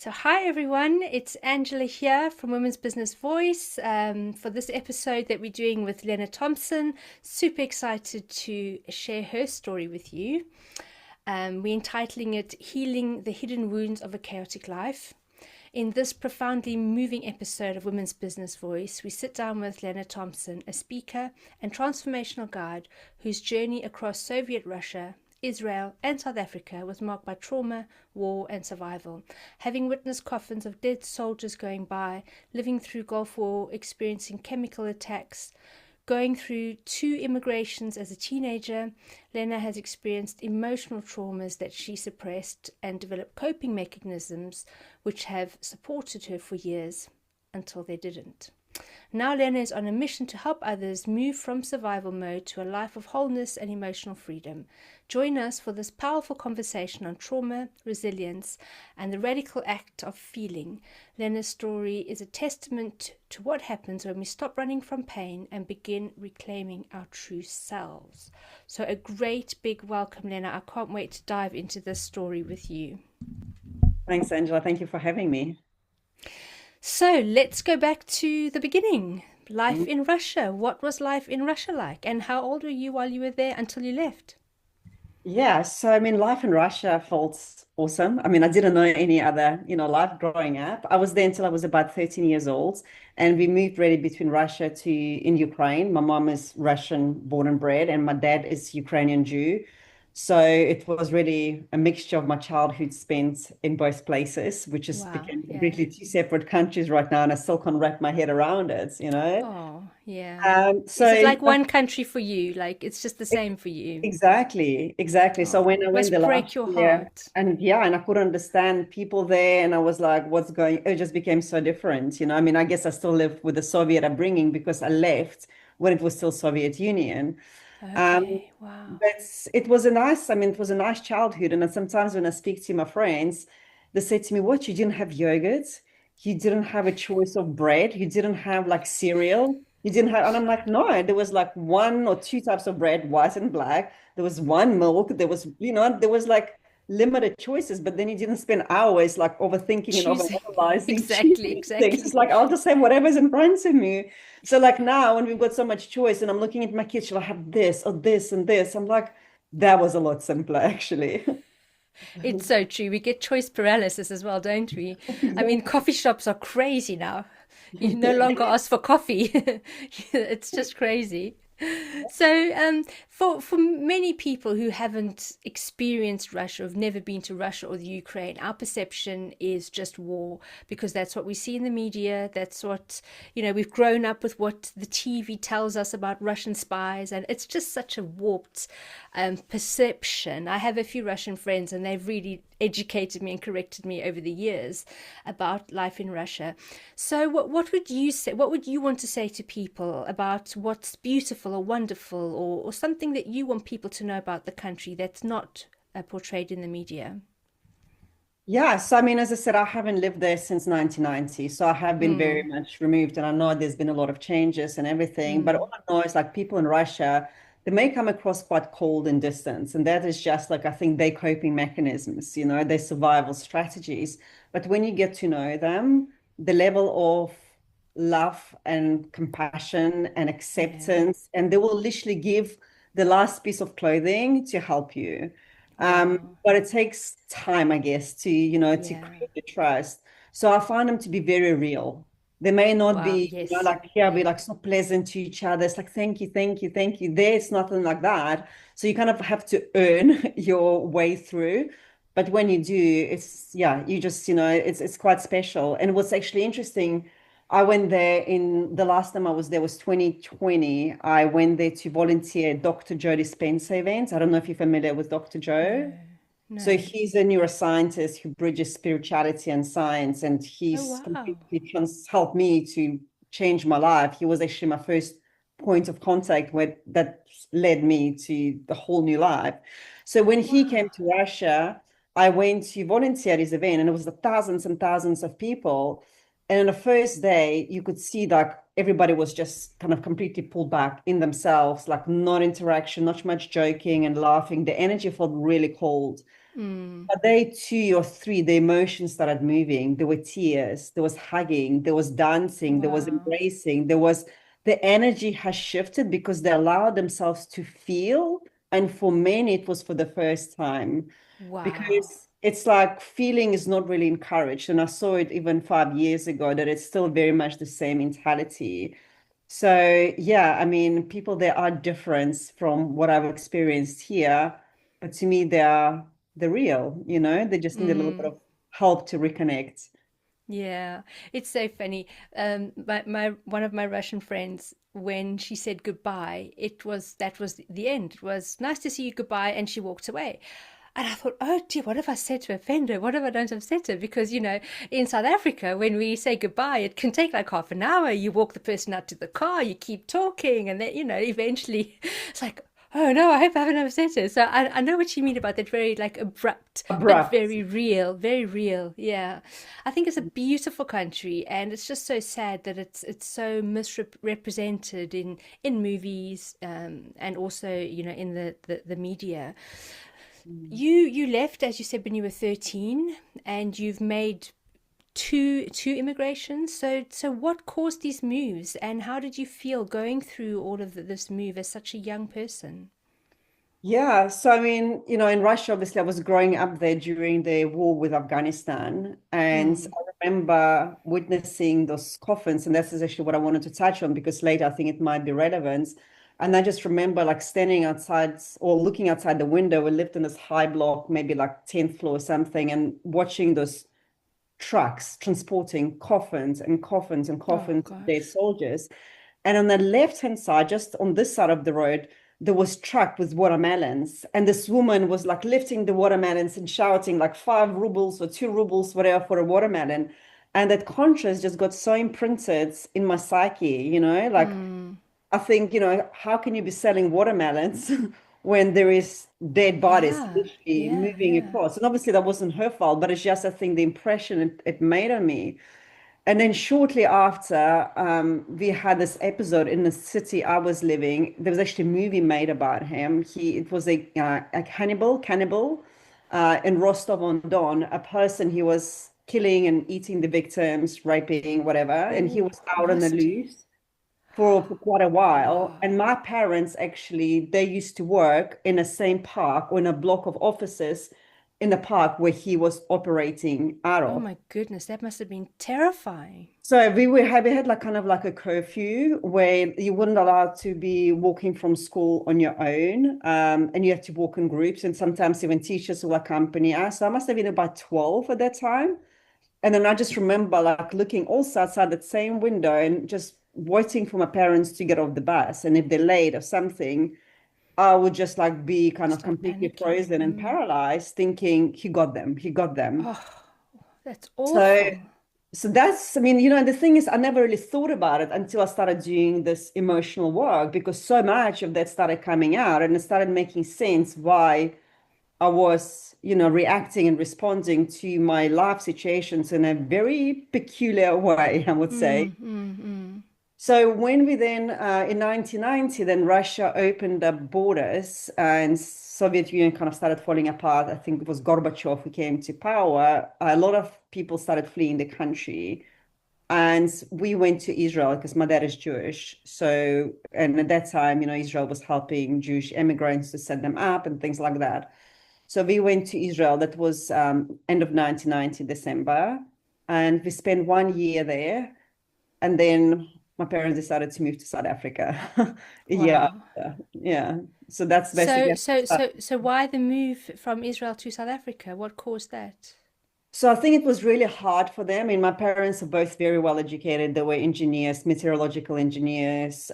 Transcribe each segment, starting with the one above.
So, hi everyone, it's Angela here from Women's Business Voice for this episode that we're doing with Lena Thompson. Super excited to share her story with you. We're entitling it Healing the Hidden Wounds of a Chaotic Life. In this profoundly moving episode of Women's Business Voice, we sit down with Lena Thompson, a speaker and transformational guide whose journey across Soviet Russia, Israel and South Africa was marked by trauma, war and survival. Having witnessed coffins of dead soldiers going by, living through Gulf War, experiencing chemical attacks, going through 2 immigrations as a teenager, Lena has experienced emotional traumas that she suppressed and developed coping mechanisms which have supported her for years until they didn't. Now Lena is on a mission to help others move from survival mode to a life of wholeness and emotional freedom. Join us for this powerful conversation on trauma, resilience, and the radical act of feeling. Lena's story is a testament to what happens when we stop running from pain and begin reclaiming our true selves. So a great big welcome, Lena. I can't wait to dive into this story with you. Thanks, Angela. Thank you for having me. So let's go back to the beginning. Life Mm. in Russia. What was life in Russia like? And how old were you while you were there until you left? Yeah, so life in Russia felt awesome. I didn't know any other, life growing up. I was there until I was about 13 years old, and we moved really between Russia to in Ukraine. My mom is Russian born and bred, and my dad is Ukrainian Jew. So it was really a mixture of my childhood spent in both places, which has Wow, become yeah. completely two separate countries right now, and I still can't wrap my head around it. Oh, yeah. Um, Is it so like one country for you? Like it's just the same for you? Exactly, exactly. So when Oh, I went must the break last your year, heart. and I couldn't understand people there, and I was like, what's going, it just became so different. I guess I still live with the Soviet upbringing because I left when it was still Soviet Union. Um, Okay, wow. but it was it was a nice childhood. And then sometimes when I speak to my friends, they say to me, what, you didn't have yogurt? You didn't have a choice of bread? You didn't have like cereal? You didn't have, and I'm like, no, there was like one or two types of bread, white and black. There was one milk. There was like limited choices, but then you didn't spend hours like overthinking and Choosing. overanalyzing, Exactly, choosing things. It's exactly. like, I'll just have whatever's in front of me. So like now when we've got so much choice and I'm looking at my kids, shall I have this or this and this? I'm like, that was a lot simpler actually. It's so true. We get choice paralysis as well, don't we? I mean, Exactly. coffee shops are crazy now. You no longer ask for coffee. It's just crazy. So, for many people who haven't experienced Russia, or have never been to Russia or the Ukraine, our perception is just war because that's what we see in the media. That's what, we've grown up with what the TV tells us about Russian spies, and it's just such a warped perception. I have a few Russian friends, and they've really educated me and corrected me over the years about life in Russia. So, what would you say? What would you want to say to people about what's beautiful or wonderful, or something that you want people to know about the country that's not portrayed in the media? Yeah, so as I said, I haven't lived there since 1990, so I have been very Mm, much removed, and I know there's been a lot of changes and everything. But all mm, I know is like people in Russia, they may come across quite cold and distant, and that is just like I think their coping mechanisms, their survival strategies. But when you get to know them, the level of love and compassion and yeah. acceptance, and they will literally give the last piece of clothing to help you. Wow. But it takes time, I guess, to Yeah. create the trust. So I find them to be very real. They may not Wow. be, Yes. like here, be Yeah. like so pleasant to each other. It's like, thank you, thank you, thank you. There, it's nothing like that. So you kind of have to earn your way through. But when you do, yeah, you just, it's quite special. And what's actually interesting, I went there in the last time I was there was 2020. I went there to volunteer at Dr. Joe Dispenza events. I don't know if you're familiar with Dr. Joe. No. So No. he's a neuroscientist who bridges spirituality and science, and Oh, he's wow. completely helped me to change my life. He was actually my first point of contact that led me to the whole new life. So when he Wow. came to Russia, I went to volunteer at his event, and it was the thousands and thousands of people. And on the first day, you could see that everybody was just kind of completely pulled back in themselves, like not interaction, not much joking and laughing. The energy felt really cold. Mm. But day 2 or 3, the emotions started moving. There were tears, there was hugging, there was dancing, there was Wow. embracing, the energy has shifted because they allowed themselves to feel. And for many, it was for the first time Wow. because it's like feeling is not really encouraged. And I saw it even 5 years ago that it's still very much the same mentality. So yeah, I mean, people there are different from what I've experienced here, but to me they're real, they just need a little bit Mm. of help to reconnect. Yeah, it's so funny. My one of my Russian friends, when she said goodbye, that was the end. It was nice to see you, goodbye, and she walked away. And I thought, oh dear, what have I said to offend her? What have I done to upset her? Because, in South Africa, when we say goodbye, it can take like half an hour. You walk the person out to the car, you keep talking, and then, eventually it's like, oh no, I hope I haven't upset her. So I know what you mean about that very like abrupt, but Abrupt. very real, very real. Yeah. I think it's a beautiful country, and it's just so sad that it's so misrepresented in movies, and also, in the media. Mm. You left, as you said, when you were 13, and you've made two immigrations. So what caused these moves, and how did you feel going through all of this move as such a young person? Yeah, so I mean, in Russia, obviously, I was growing up there during the war with Afghanistan. And Mm. I remember witnessing those coffins. And this is actually what I wanted to touch on because later I think it might be relevant. And I just remember like standing outside or looking outside the window. We lived in this high block, maybe like 10th floor or something, and watching those trucks transporting coffins and coffins and Oh coffins of their gosh. soldiers. And on the left-hand side, just on this side of the road, there was truck with watermelons. And this woman was like lifting the watermelons and shouting like 5 rubles or 2 rubles, whatever, for a watermelon. And that contrast just got so imprinted in my psyche, like Mm. I think, how can you be selling watermelons when there is dead bodies Yeah, literally yeah, moving yeah. across? And obviously that wasn't her fault, but it's just, I think, the impression it made on me. And then shortly after, we had this episode in the city I was living. There was actually a movie made about him. It was a cannibal, in Rostov-on-Don, a person he was killing and eating the victims, raping, whatever. And he Oh, was out on the nasty. loose for quite a while. Wow. And my parents actually, they used to work in the same park or in a block of offices in the park where he was operating out Oh of. my goodness, that must have been terrifying. So we had like kind of like a curfew where you weren't allowed to be walking from school on your own, and you had to walk in groups, and sometimes even teachers will accompany us. So I must have been about 12 at that time. And then I just remember like looking also outside that same window and just waiting for my parents to get off the bus. And if they're late or something, I would just like be kind of Start completely panicking. frozen and Mm. paralyzed, thinking he got them, he got them. Oh, that's So, awful. so that's, I mean, the thing is, I never really thought about it until I started doing this emotional work because so much of that started coming out and it started making sense why I was, reacting and responding to my life situations in a very peculiar way, I would say. Mm, mm, mm. So when we then, in 1990, then Russia opened up borders and Soviet Union kind of started falling apart. I think it was Gorbachev who came to power. A lot of people started fleeing the country. And we went to Israel because my dad is Jewish. So, and at that time, Israel was helping Jewish immigrants to set them up and things like that. So we went to Israel. That was end of 1990, December. And we spent 1 year there. And then my parents decided to move to South Africa. Yeah. Wow. Yeah. So that's So, basically. so, so, so why the move from Israel to South Africa? What caused that? So I think it was really hard for them. I mean, my parents are both very well educated. They were engineers, meteorological engineers.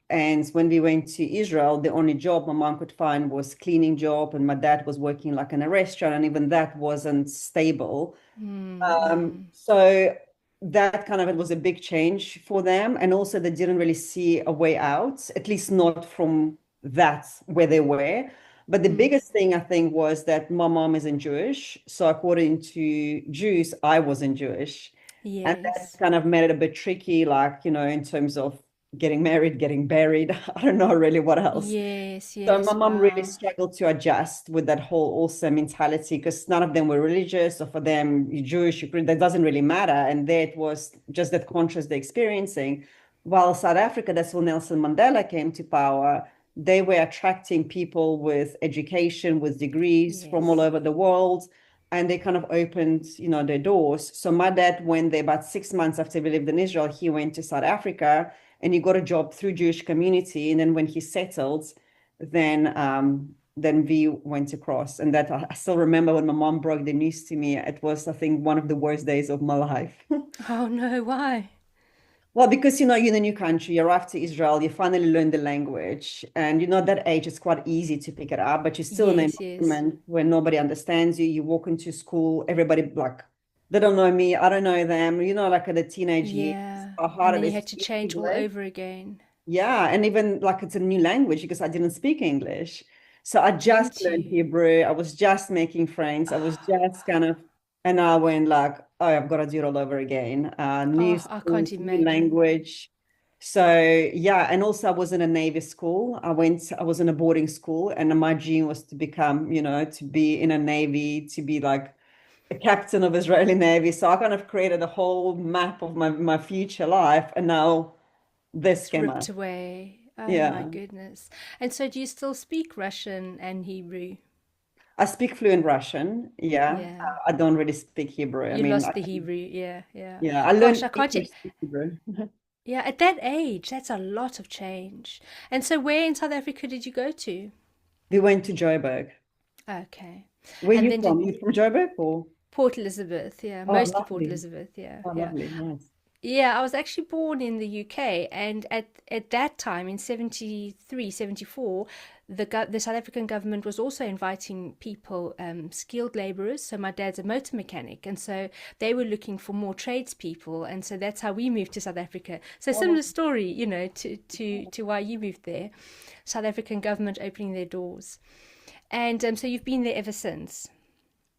And when we went to Israel, the only job my mom could find was cleaning job, and my dad was working like in a restaurant, and even that wasn't stable. Mm, mm. So that kind of it was a big change for them. And also they didn't really see a way out, at least not from that where they were. But the Mm. biggest thing I think was that my mom isn't Jewish. So according to Jews, I wasn't Jewish. And that Yes. kind of made it a bit tricky, like, in terms of getting married, getting buried. I don't know really what else. Yes, So my yes, mom really wow. struggled to adjust with that whole also mentality because none of them were religious, or for them, you're Jewish, you're Christian, that doesn't really matter. And there it was just that conscious they're experiencing. While South Africa, that's when Nelson Mandela came to power, they were attracting people with education, with degrees from all Yes. over the world. And they kind of opened, their doors. So my dad went there about 6 months after we lived in Israel. He went to South Africa and he got a job through Jewish community. And then when he settled, then we went across. And that I still remember when my mom broke the news to me. It was, I think, one of the worst days of my life. Oh no, why? Well, because you're in a new country, you're off to Israel, you finally learn the language, and at that age it's quite easy to pick it up, but you're still in an Yes, yes. environment where nobody understands you. You walk into school, everybody like they don't know me, I don't know them, like at the teenage years, Yeah. how And hard then it you is to had to speak change all English. over again. Yeah, and even like it's a new language because I didn't speak English. So I just Didn't learned you? Hebrew. I was just making friends. I was just kind of, and I went like, oh, I've got to do it all over again. New Oh, I school, can't new imagine. language. So yeah, and also I was in a Navy school. I was in a boarding school, and my dream was to become, to be in a Navy, to be like a captain of Israeli Navy. So I kind of created a whole map of my future life, and now this It's came ripped up. away. Oh my Yeah. goodness. And so do you still speak Russian and Hebrew? I speak fluent Russian. Yeah. Yeah. I don't really speak Hebrew. I You mean, lost the Hebrew. Yeah, yeah. yeah, I Gosh, I learned can't. English to speak Hebrew. Yeah, at that age, that's a lot of change. And so, where in South Africa did you go to? We went to Joburg. Okay. Where And you then from? did You from Joburg or? Port Elizabeth, yeah, Oh, mostly Port lovely. Elizabeth, yeah, Oh, yeah. lovely. Nice. Yeah, I was actually born in the UK, and at that time in 73, 74, the South African government was also inviting people, skilled labourers. So my dad's a motor mechanic, and so they were looking for more tradespeople, and so that's how we moved to South Africa. So Oh, similar story, to why you moved there. South African government opening their doors, and so you've been there ever since.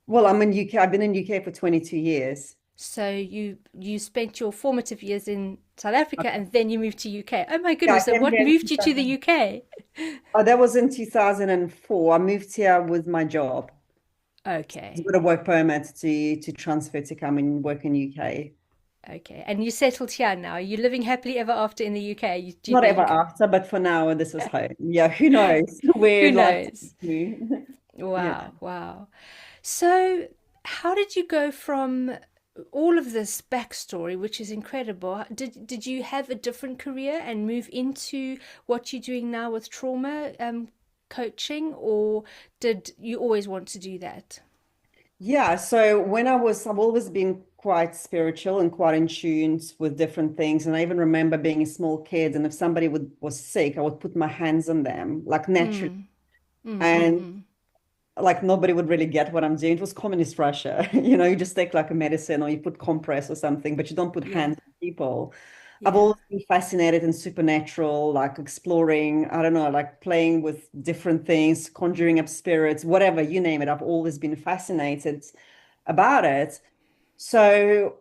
well, I'm in UK. I've been in UK for 22 years. So you spent your formative years in South Africa and then you moved to UK. Oh my Yeah, I goodness. So came what here in moved you to the 2000. UK? Oh, that was in 2004. I moved here with my job. I Okay. got a work permit to transfer to come and work in UK. Okay. And you settled here now. You're living happily ever after in the UK. Do you Not ever think? after, but for now, this is home. Yeah, who knows where Who life knows? takes me. Yeah. Wow, wow. So, how did you go from all of this backstory, which is incredible? Did you have a different career and move into what you're doing now with trauma coaching, or did you always want to do that? Yeah, so I've always been quite spiritual and quite in tune with different things. And I even remember being a small kid, and if somebody was sick, I would put my hands on them, like naturally. Mm, mm, mm, And mm. like nobody would really get what I'm doing. It was communist Russia. You just take like a medicine or you put compress or something, but you don't put Yeah, hands on people. I've yeah. always been fascinated in supernatural, like exploring, I don't know, like playing with different things, conjuring up spirits, whatever, you name it. I've always been fascinated about it. So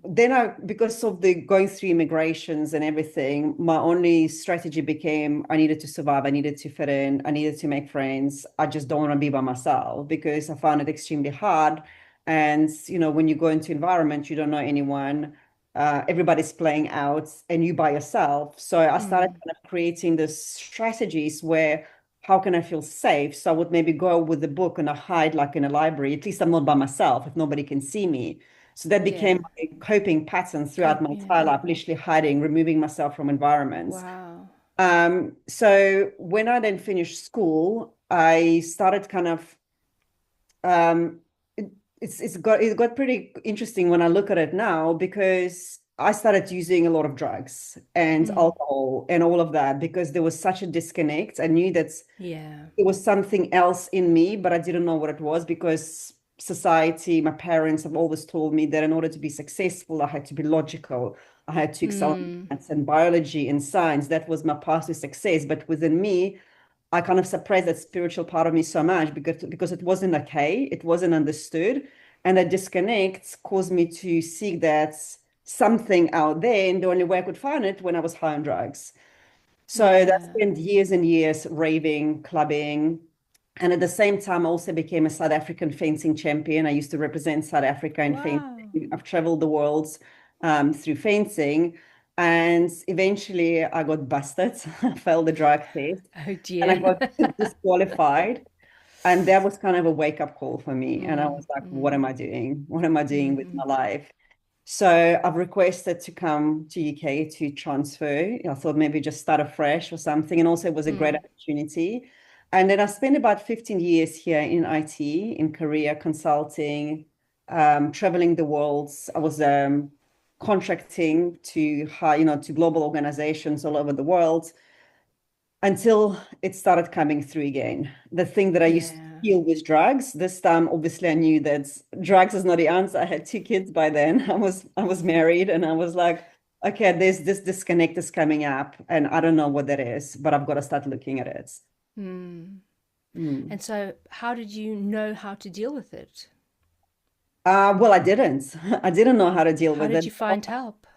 then because of the going through immigrations and everything, my only strategy became I needed to survive. I needed to fit in. I needed to make friends. I just don't want to be by myself because I found it extremely hard. And, when you go into environment, you don't know anyone. Everybody's playing out and you by yourself. So I started Mm, kind of creating these strategies where how can I feel safe? So I would maybe go with the book and I hide like in a library. At least I'm not by myself if nobody can see me. So that yeah. became a coping pattern throughout my Yeah. entire life, literally hiding, removing myself from environments. Wow. So when I then finished school, I started kind of it, it got pretty interesting when I look at it now because I started using a lot of drugs and Mm, alcohol and all of that because there was such a disconnect. I knew that yeah. it was something else in me, but I didn't know what it was because society, my parents have always told me that in order to be successful, I had to be logical. I had to excel in Mm, maths and biology and science. That was my path to success. But within me, I kind of suppressed that spiritual part of me so much because it wasn't okay, it wasn't understood, and that disconnect caused me to seek that. something out there, and the only way I could find it when I was high on drugs. So I Yeah. spent years and years raving, clubbing. And at the same time, I also became a South African fencing champion. I used to represent South Africa in Wow. fencing. I've traveled the world through fencing. And eventually I got busted. I failed the drug test Oh and I dear. got disqualified. And that was kind of a wake-up call for me. And I Mm, was like, what am mm, I doing? What am I doing with mm-hmm, my life? So I've requested to come to UK to transfer. I thought maybe just start afresh or something. And also it was a great mm. opportunity. And then I spent about 15 years here in IT, in Korea, consulting, traveling the world. I was contracting to to global organizations all over the world until it started coming through again. The thing that I used to Yeah. feel was drugs. This time, obviously, I knew that drugs is not the answer. I had two kids by then. I was married, and I was like, okay, there's this disconnect is coming up, and I don't know what that is, but I've got to start looking at it. Mm. Mm. And so, how did you know how to deal with it? Well, I didn't. I didn't know how to deal How with did it. you find help?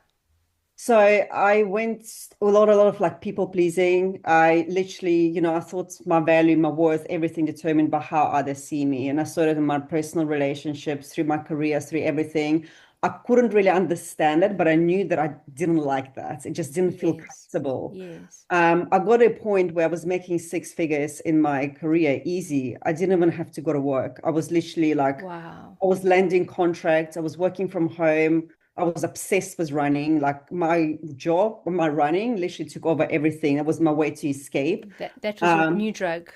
So I went a lot of like people pleasing. I literally, I thought my value, my worth, everything determined by how others see me. And I saw it in my personal relationships, through my career, through everything. I couldn't really understand it, but I knew that I didn't like that. It just didn't feel Yes. comfortable. Yes. I got to a point where I was making six figures in my career easy. I didn't even have to go to work. I was literally like, Wow. I was landing contracts. I was working from home. I was obsessed with running. Like my job, my running literally took over everything. That was my way to escape. That was your Um, new drug.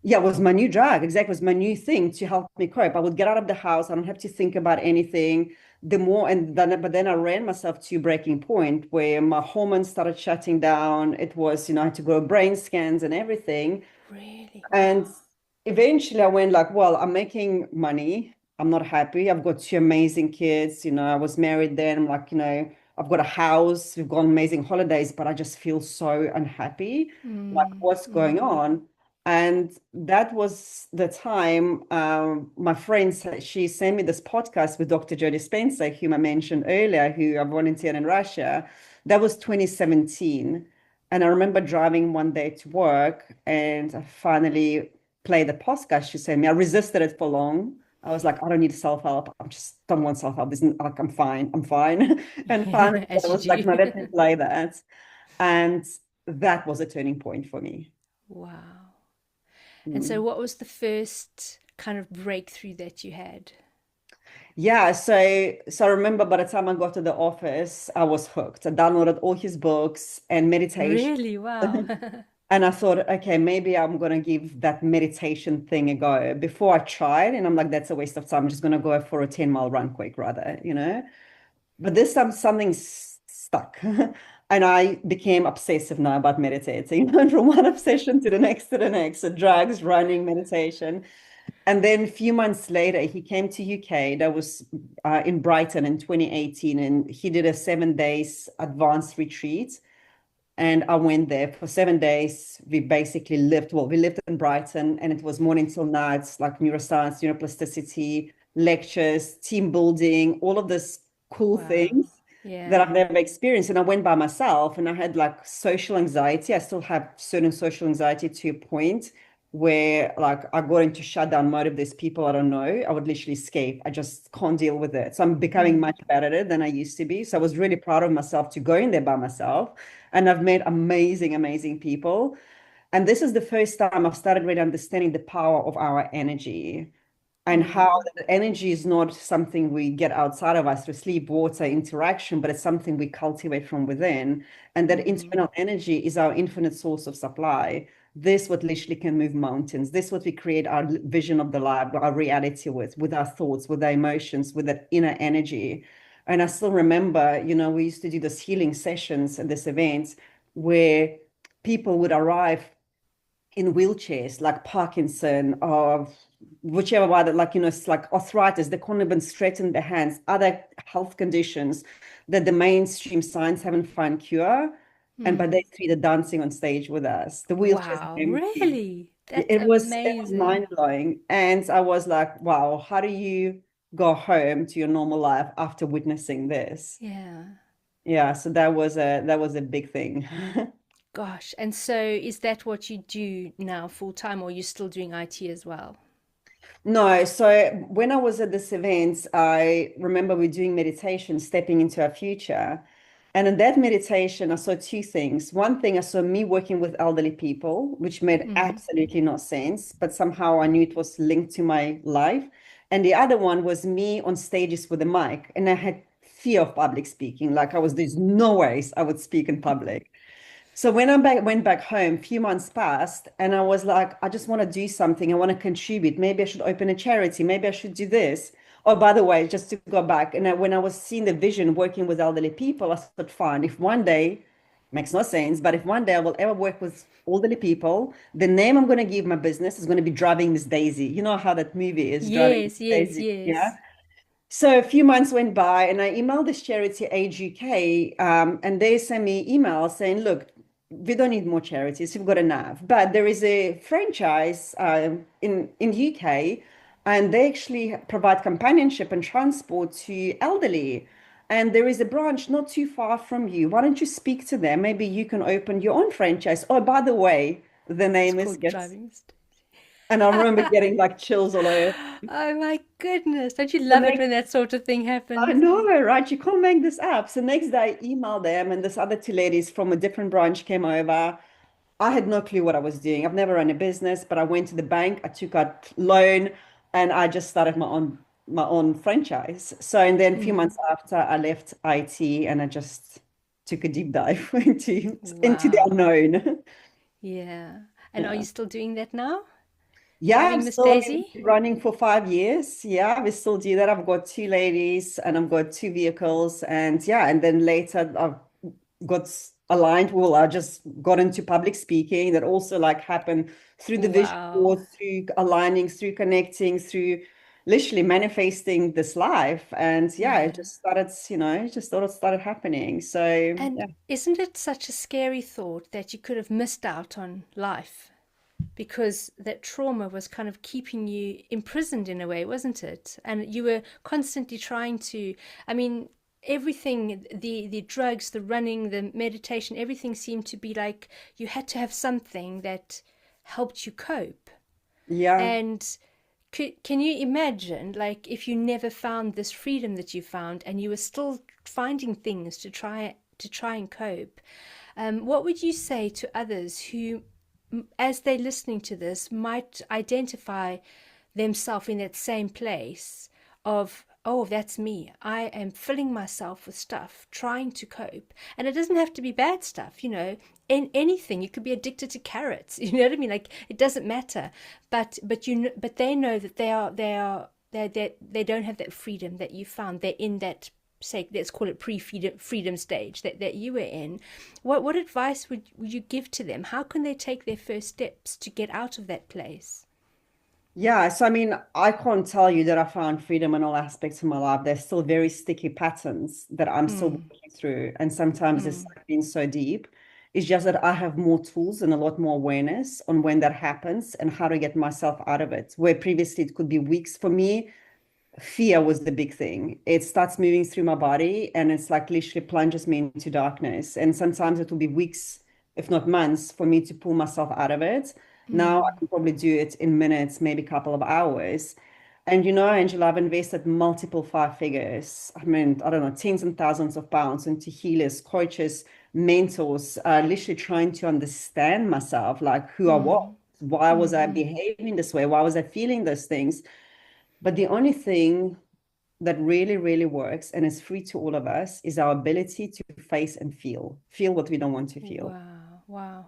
yeah, it was my new drug. Exactly. It was my new thing to help me cope. I would get out of the house. I don't have to think about anything. But then I ran myself to a breaking point where my hormones started shutting down. It was, I had to go brain scans and everything. Really? And Wow. eventually I went like, well, I'm making money. I'm not happy. I've got two amazing kids. I was married then. I'm like, I've got a house. We've gone amazing holidays, but I just feel so unhappy. Like, Mm, what's going mm. on? And that was the time my friend, she sent me this podcast with Dr. Jodie Spencer, whom I mentioned earlier, who I volunteered in Russia. That was 2017. And I remember driving one day to work and I finally played the podcast she sent me. I resisted it for long. I was like, I don't need self-help. I just don't want self-help. This isn't like I'm fine. I'm fine. And finally As I you was like, do. no, let me play that. And that was a turning point for me. Wow. And so, Mm. what was the first kind of breakthrough that you had? Yeah, so I remember by the time I got to the office, I was hooked. I downloaded all his books and meditation. Really? Wow. And I thought, okay, maybe I'm going to give that meditation thing a go. Before I tried, and I'm like, that's a waste of time. I'm just going to go for a 10-mile run quick rather. But this time something stuck. And I became obsessive now about meditating. And from one obsession to the next to the next. So drugs, running, meditation. And then a few months later, he came to UK. That was in Brighton in 2018. And he did a 7 days advanced retreat. And I went there for 7 days. We basically we lived in Brighton and it was morning till night, like neuroscience, neuroplasticity, lectures, team building, all of this cool Wow. things that I've Yeah. never experienced. And I went by myself and I had like social anxiety. I still have certain social anxiety to a point where like I got into shutdown mode. If there's people I don't know, I would literally escape. I just can't deal with it. So I'm becoming Mm, much better at it than I used to be. So I was really proud of myself to go in there by myself. And I've met amazing, amazing people. And this is the first time I've started really understanding the power of our energy and how mm, the energy is not something we get outside of us through sleep, water, interaction, but it's something we cultivate from within. And that mm-hmm, internal energy is our infinite source of supply. This what literally can move mountains. This what we create our vision of the life, our reality with our thoughts, with our emotions, with that inner energy. And I still remember, we used to do this healing sessions and this events where people would arrive in wheelchairs, like Parkinson or whichever one, like, it's like arthritis, they can't even straighten their hands, other health conditions that the mainstream science haven't found cure. And but mm. they three are dancing on stage with us. The wheelchairs are Wow. empty. Really? That's It was amazing. mind-blowing. And I was like, wow, how do you go home to your normal life after witnessing this? Yeah. Yeah, so that was a big thing. Gosh, and so is that what you do now full time, or are you still doing IT as well? No, so when I was at this event, I remember we doing meditation, stepping into our future. And in that meditation, I saw two things. One thing, I saw me working with elderly people, which made Mm. absolutely no sense, but somehow I knew it was linked to my life. And the other one was me on stages with a mic. And I had fear of public speaking. Like there's no ways I would speak in public. So when went back home, a few months passed, and I was like, I just want to do something. I want to contribute. Maybe I should open a charity. Maybe I should do this. Oh, by the way, just to go back, and when I was seeing the vision working with elderly people, I thought, fine, if one day, makes no sense, but if one day I will ever work with elderly people, the name I'm going to give my business is going to be Driving Miss Daisy. You know how that movie is, Driving Miss Yes, yes, Daisy? Yeah. yes. So a few months went by, and I emailed this charity, Age UK, and they sent me emails saying, "Look, we don't need more charities. We've got enough." But there is a franchise in UK, and they actually provide companionship and transport to elderly. And there is a branch not too far from you. Why don't you speak to them? Maybe you can open your own franchise. Oh, by the way, the It's name is called Gets. driving. And I remember getting like chills all over. Oh my goodness. Don't you The love it next when that sort of thing I happens? know, right? You can't make this up. So next day I emailed them, and this other two ladies from a different branch came over. I had no clue what I was doing. I've never run a business, but I went to the bank, I took out loan, and I just started my own franchise. So and then a few Mm. months after I left IT and I just took a deep dive into the Wow. unknown. Yeah. And are you Yeah. still doing that now? Yeah, Driving I've Miss still been Daisy? running for 5 years. Yeah, we still do that. I've got two ladies and I've got two vehicles. And yeah, and then later I've got aligned. Well, I just got into public speaking. That also like happened through the vision Wow. board, through aligning, through connecting, through literally manifesting this life. And yeah, it Yeah. just started, it just sort of started happening. So And yeah. isn't it such a scary thought that you could have missed out on life because that trauma was kind of keeping you imprisoned in a way, wasn't it? And you were constantly trying to, I mean, everything, the drugs, the running, the meditation, everything seemed to be like you had to have something that helped you cope. Yeah. And can you imagine, like, if you never found this freedom that you found, and you were still finding things to try and cope? What would you say to others who, as they're listening to this, might identify themselves in that same place of, oh, that's me. I am filling myself with stuff, trying to cope. And it doesn't have to be bad stuff, in anything. You could be addicted to carrots, you know what I mean? Like it doesn't matter. But they know that they don't have that freedom that you found. They're in that, say, let's call it pre-freedom stage that you were in. What advice would you give to them? How can they take their first steps to get out of that place? Yeah, so I mean, I can't tell you that I found freedom in all aspects of my life. There's still very sticky patterns that I'm still Mm, working through. And sometimes it's mm, like been so deep. It's just that I have more tools and a lot more awareness on when that happens and how to get myself out of it. Where previously it could be weeks for me, fear was the big thing. It starts moving through my body and it's like literally plunges me into darkness. And sometimes it will be weeks, if not months, for me to pull myself out of it. Now I mm, can probably do it in minutes, maybe a couple of hours. And Angela, I've invested multiple five figures. I mean, I don't know, tens and thousands of pounds into healers, coaches, mentors, literally trying to understand myself, like who I was. mm, Why was I mm. behaving this way? Why was I feeling those things? But the only thing that really, really works and is free to all of us is our ability to face and feel what we don't want to feel. Wow, wow.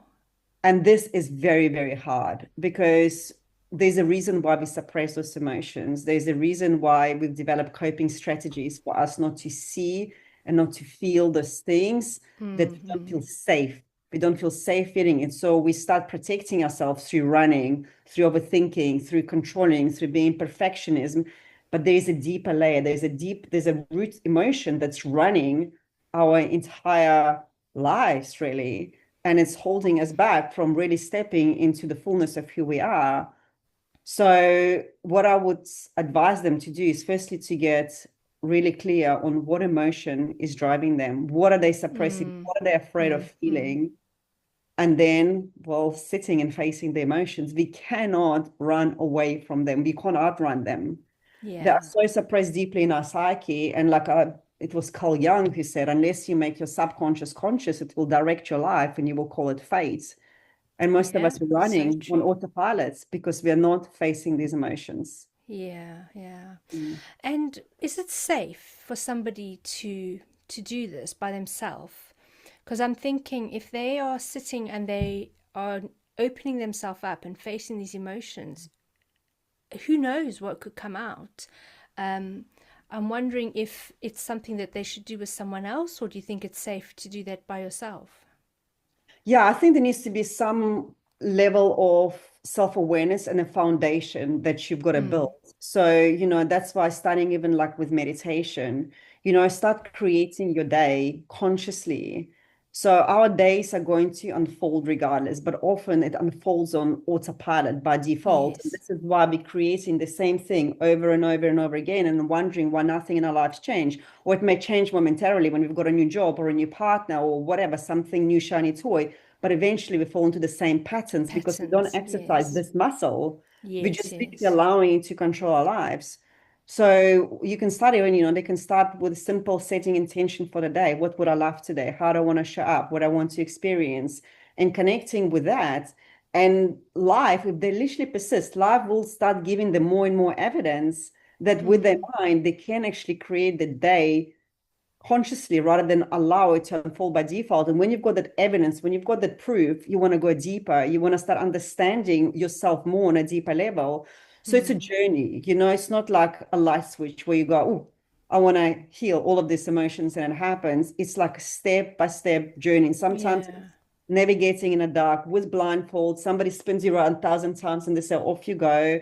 And this is very, very hard because there's a reason why we suppress those emotions. There's a reason why we've developed coping strategies for us not to see and not to feel those things that we don't Mm-hmm. feel safe. We don't feel safe feeling it. So we start protecting ourselves through running, through overthinking, through controlling, through being perfectionism. But there's a deeper layer. There's a root emotion that's running our entire lives, really, and it's holding us back from really stepping into the fullness of who we are. So, what I would advise them to do is firstly to get really clear on what emotion is driving them. What are they suppressing? Mm, What are they afraid of mm, mm. feeling? And then, while sitting and facing the emotions, we cannot run away from them. We can't outrun them. They are Yeah. so suppressed deeply in our psyche. And like it was Carl Jung who said, unless you make your subconscious conscious, it will direct your life and you will call it fate. And most of Yeah. us are So running on true. autopilots because we are not facing these emotions. Yeah. Yeah. Mm. And is it safe for somebody to do this by themselves? Because I'm thinking if they are sitting and they are opening themselves up and facing these emotions, who knows what could come out? Um, I'm wondering if it's something that they should do with someone else, or do you think it's safe to do that by yourself? Yeah, I think there needs to be some level of self-awareness and a foundation that you've got to build. Mm, So, that's why starting even like with meditation, start creating your day consciously. So our days are going to unfold regardless, but often it unfolds on autopilot by default. And yes, this is why we're creating the same thing over and over and over again and wondering why nothing in our lives change. Or it may change momentarily when we've got a new job or a new partner or whatever, something new shiny toy. But eventually we fall into the same patterns because we don't patterns. exercise Yes, this muscle. We yes, just simply yes. allowing it to control our lives. So you can start even, they can start with simple setting intention for the day. What would I love today? How do I want to show up? What I want to experience and connecting with that. And life, if they literally persist, life will start giving them more and more evidence that with their Mm, mind, they can actually create the day consciously rather than allow it to unfold by default. And when you've got that evidence, when you've got that proof, you want to go deeper. You want to start understanding yourself more on a deeper level. So it's a mm. journey, it's not like a light switch where you go, oh, I want to heal all of these emotions and it happens. It's like a step by step journey. And sometimes Yeah, it's navigating in the dark with blindfold. Somebody spins you around 1,000 times and they say, off you go.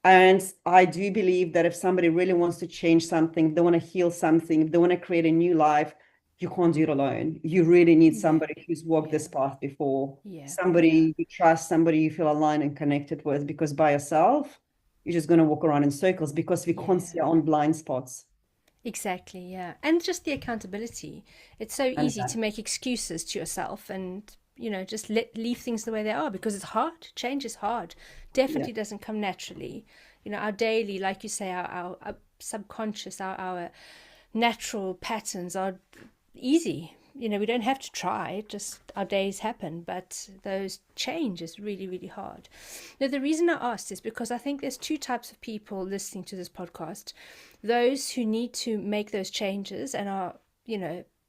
And I do believe that if somebody really wants to change something, if they want to heal something, if they want to create a new life, you can't do it alone. You really need yeah, somebody who's walked yeah, this path before, yeah, yeah. somebody you trust, somebody you feel aligned and connected with, because by yourself, you're just going to walk around in circles because we can't see Yeah. our own blind spots. Exactly, yeah. And just the accountability. It's so And easy to make excuses to yourself and, just leave things the way they are because it's hard. Change is hard. yeah, Definitely doesn't come naturally. Our daily, like you say, our subconscious, our natural patterns are easy. We don't have to try, just our days happen, but those change is really, really hard. Now, the reason I asked is because I think there's two types of people listening to this podcast. Those who need to make those changes and are,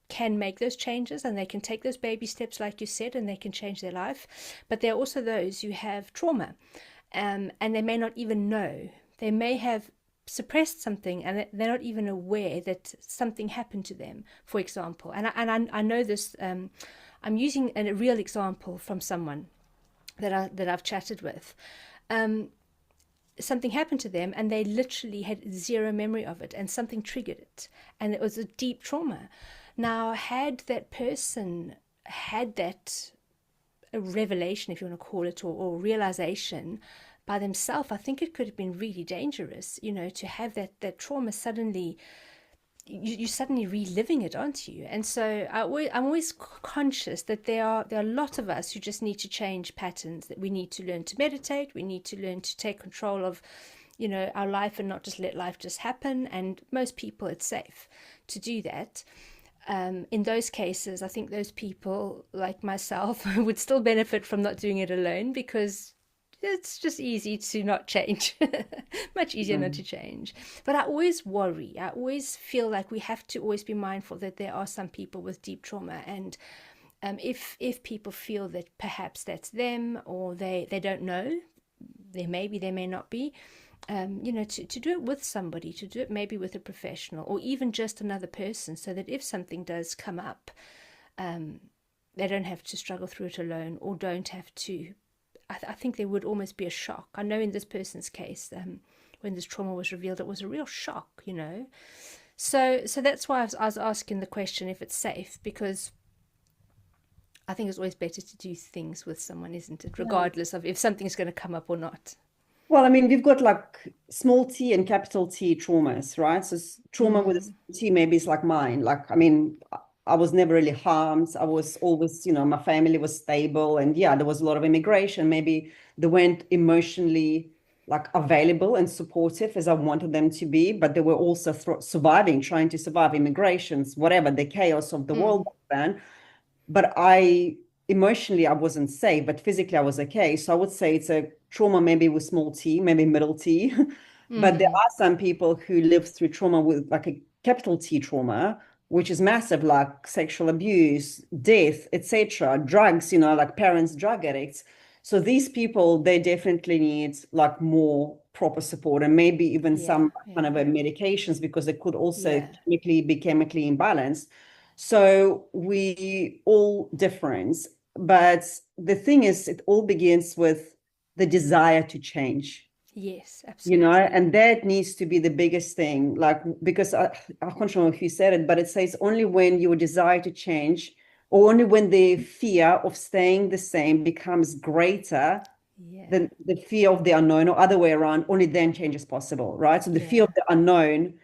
can make those changes and they can take those baby steps, like you said, and they can change their life. But there are also those who have trauma and they may not even know. They may have suppressed something and they're not even aware that something happened to them, for example. And I know this. I'm using a real example from someone that I've chatted with. Something happened to them and they literally had zero memory of it and something triggered it and it was a deep trauma. Now, had that person had that a revelation, if you want to call it, or realization by themselves, I think it could have been really dangerous, to have that trauma suddenly, you're suddenly reliving it, aren't you? And so I'm always conscious that there are a lot of us who just need to change patterns, that we need to learn to meditate, we need to learn to take control of, our life and not just let life just happen. And most people, it's safe to do that. In those cases, I think those people like myself would still benefit from not doing it alone because it's just easy to not change. Much easier not to mm, change. But I always worry. I always feel like we have to always be mindful that there are some people with deep trauma. And if people feel that perhaps that's them or they don't know, they may be, they may not be, to do it with somebody, to do it maybe with a professional or even just another person, so that if something does come up, um, they don't have to struggle through it alone or don't have to. I think there would almost be a shock. I know in this person's case, when this trauma was revealed, it was a real shock. So that's why I was asking the question if it's safe, because I think it's always better to do things with someone, isn't it? yeah. Regardless of if something's going to come up or not. Well, I mean, we've got like small t and capital T traumas, right? So trauma with a Mm, small T maybe is like mine. Like, I mean, I was never really harmed. I was always, my family was stable. And yeah, there was a lot of immigration. Maybe they weren't emotionally like available and supportive as I wanted them to be, but they were also surviving, trying to survive immigrations, whatever, the chaos of the world mm, back then. But emotionally I wasn't safe, but physically I was okay. So I would say it's a trauma maybe with small t, maybe middle T. But there mm. are some people who live through trauma with like a capital T trauma, which is massive, like sexual abuse, death, etc., drugs, like parents drug addicts. So these people, they definitely need like more proper support and maybe even Yeah, some kind of yeah, medications because they could also yeah. be chemically imbalanced. So we all different. But the thing is, it all begins with the desire to change, Yes, absolutely. and that needs to be the biggest thing. Like, because I can't remember if you said it, but it says only when your desire to change, or only when the fear of staying the same becomes greater Yeah, than the fear of the unknown, or other way around, only then change is possible, right? So the fear yeah. of the unknown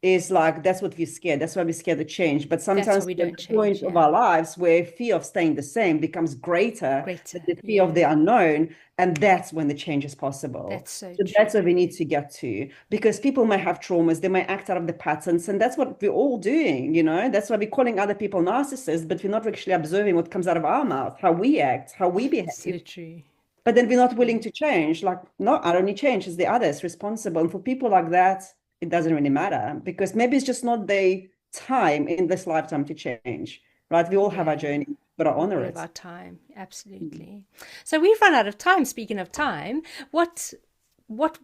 is like, that's what we're scared. That's why we're scared to change. But That's why sometimes we there's don't a point change. of Yeah, our lives where fear of staying the same becomes greater than greater. the fear of the Yeah, unknown. And that's when the change is possible. that's so So that's true. where we need to get to, because people may have traumas, they may act out of the patterns, and that's what we're all doing. That's why we're calling other people narcissists, but we're not actually observing what comes out of our mouth, how we act, how we So behave. true. But then we're not willing True. to change. Like, no, I don't need change. It's the others responsible. And for people like that, it doesn't really matter because maybe it's just not the time in this lifetime to change, right? We all have our Yeah, journey, but I we honor all have it. our time. Mhm. Absolutely. So we've run out of time. Speaking of time, what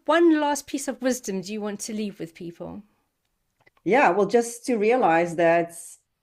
one last piece of wisdom do you want to leave with people? Yeah, well, just to realize that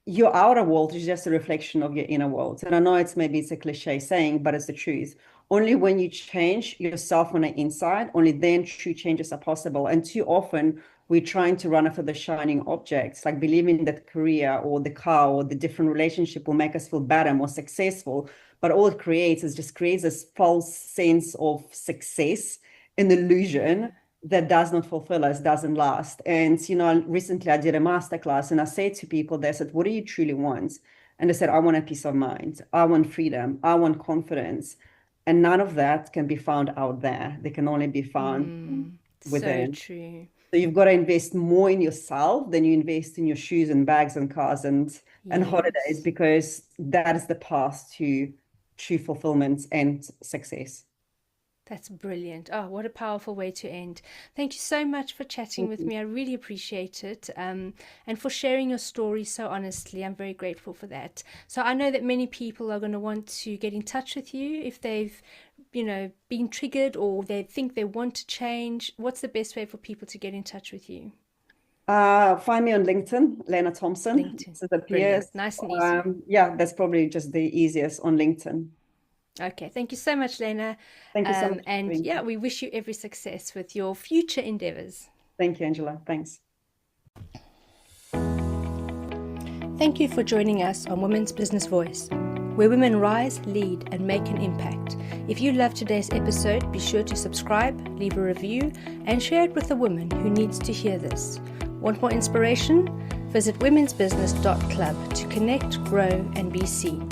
your outer world is just a reflection of your inner world. And I know it's a cliche saying, but it's the truth. Only when you change yourself on the inside, only then true changes are possible. And too often we're trying to run after the shining objects, like believing that career or the car or the different relationship will make us feel better, more successful. But all it creates is just creates this false sense of success, an illusion Yeah. that does not fulfill us, doesn't last. And, recently I did a masterclass and I said to people, they said, what do you truly want? And they said, I want a peace of mind. I want freedom. I want confidence. And none of that can be found out there. They can only be found Mm, so within. true. So you've got to invest more in yourself than you invest in your shoes and bags and cars and holidays, Yes. because that is the path to true fulfillment and success. That's brilliant. Oh, what a powerful way to end. Thank you so much for chatting Thank with you. me. I really appreciate it. And for sharing your story so honestly. I'm very grateful for that. So I know that many people are going to want to get in touch with you if they've, been triggered or they think they want to change. What's the best way for people to get in touch with you? Find me on LinkedIn, Lena Thompson. LinkedIn. So it appears. Brilliant. Nice and easy. Yeah, that's probably just the easiest on LinkedIn. Okay. Thank you so much, Lena. Thank you so much for And having yeah, me. we wish you every success with your future endeavors. Thank you, Angela. Thanks. Thank you for joining us on Women's Business Voice, where women rise, lead, and make an impact. If you loved today's episode, be sure to subscribe, leave a review, and share it with a woman who needs to hear this. Want more inspiration? Visit womensbusiness.club to connect, grow, and be seen.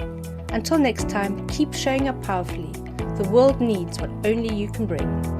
Until next time, keep showing up powerfully. The world needs what only you can bring.